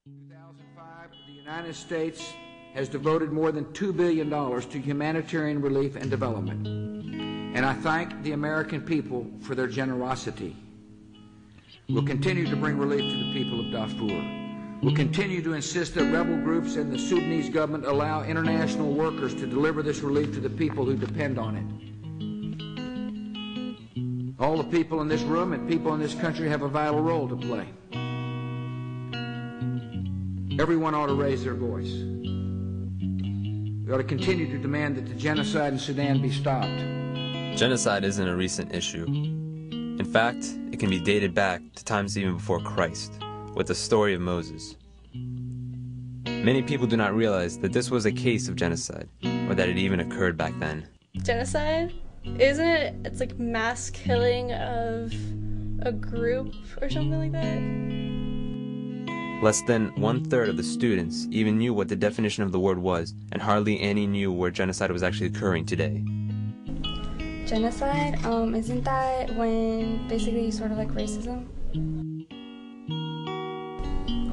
In 2005, the United States has devoted more than $2 billion to humanitarian relief and development. And I thank the American people for their generosity. We'll continue to bring relief to the people of Darfur. We'll continue to insist that rebel groups and the Sudanese government allow international workers to deliver this relief to the people who depend on it. All the people in this room and people in this country have a vital role to play. Everyone ought to raise their voice. We ought to continue to demand that the genocide in Sudan be stopped. Genocide isn't a recent issue. In fact, it can be dated back to times even before Christ, with the story of Moses. Many people do not realize that this was a case of genocide, or that it even occurred back then. Genocide? Isn't it? It's like mass killing of a group or something like that? Less than 1/3 of the students even knew what the definition of the word was, and hardly any knew where genocide was actually occurring today. Genocide? Isn't that when basically sort of like racism?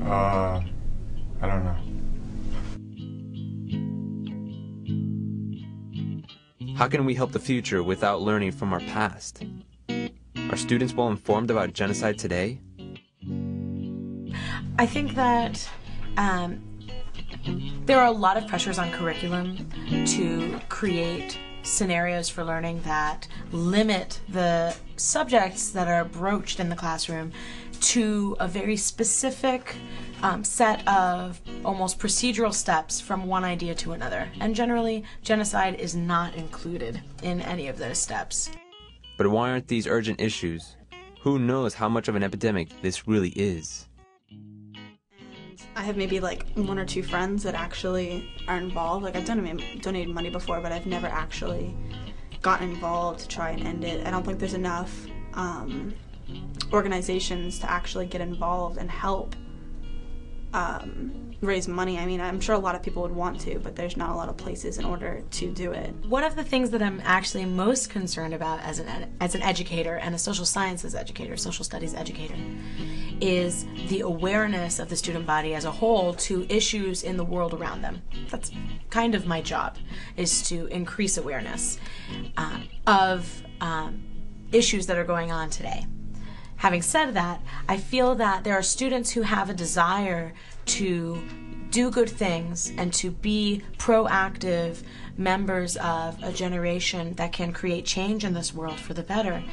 I don't know. How can we help the future without learning from our past? Are students well informed about genocide today? I think that there are a lot of pressures on curriculum to create scenarios for learning that limit the subjects that are broached in the classroom to a very specific set of almost procedural steps from one idea to another. And generally, genocide is not included in any of those steps. But why aren't these urgent issues? Who knows how much of an epidemic this really is? I have maybe like 1 or 2 friends that actually are involved. Like I've donated money before, but I've never actually gotten involved to try and end it. I don't think there's enough organizations to actually get involved and help raise money. I mean, I'm sure a lot of people would want to, but there's not a lot of places in order to do it. One of the things that I'm actually most concerned about as an educator and a social sciences educator, social studies educator, is the awareness of the student body as a whole to issues in the world around them. That's kind of my job, is to increase awareness of issues that are going on today. Having said that, I feel that there are students who have a desire to do good things and to be proactive members of a generation that can create change in this world for the better.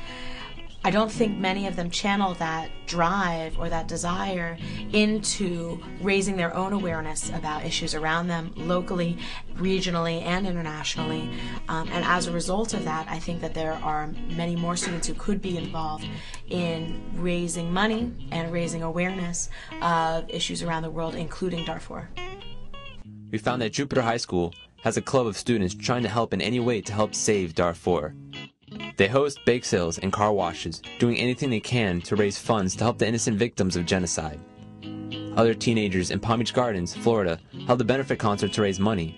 I don't think many of them channel that drive or that desire into raising their own awareness about issues around them locally, regionally, and internationally. And as a result of that, I think that there are many more students who could be involved in raising money and raising awareness of issues around the world, including Darfur. We found that Jupiter High School has a club of students trying to help in any way to help save Darfur. They host bake sales and car washes, doing anything they can to raise funds to help the innocent victims of genocide. Other teenagers in Palm Beach Gardens, Florida, held a benefit concert to raise money.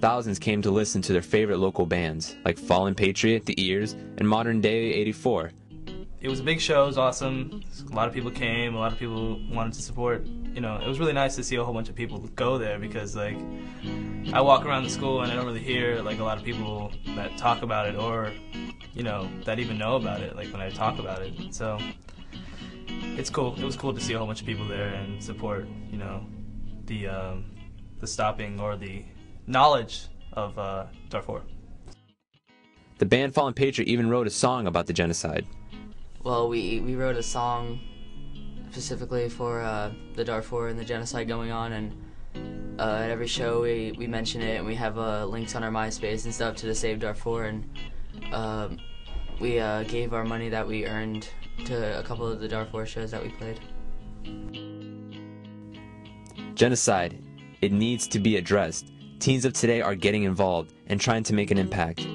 Thousands came to listen to their favorite local bands, like Fallen Patriot, The Ears, and Modern Day 84. It was a big show, it was awesome. A lot of people came, a lot of people wanted to support. You know, it was really nice to see a whole bunch of people go there because, like, I walk around the school and I don't really hear, like, a lot of people that talk about it or, you know, that even know about it, like, when I talk about it. So, it's cool. It was cool to see a whole bunch of people there and support, you know, the stopping or the knowledge of Darfur. The band Fallen Patriot even wrote a song about the genocide. Well, we wrote a song specifically for the Darfur and the genocide going on, and at every show we mention it, and we have links on our MySpace and stuff to the Save Darfur, and we gave our money that we earned to a couple of the Darfur shows that we played. Genocide, it needs to be addressed. Teens of today are getting involved and trying to make an impact.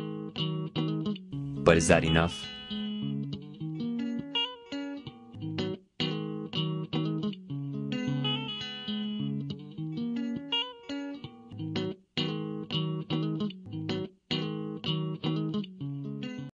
But is that enough?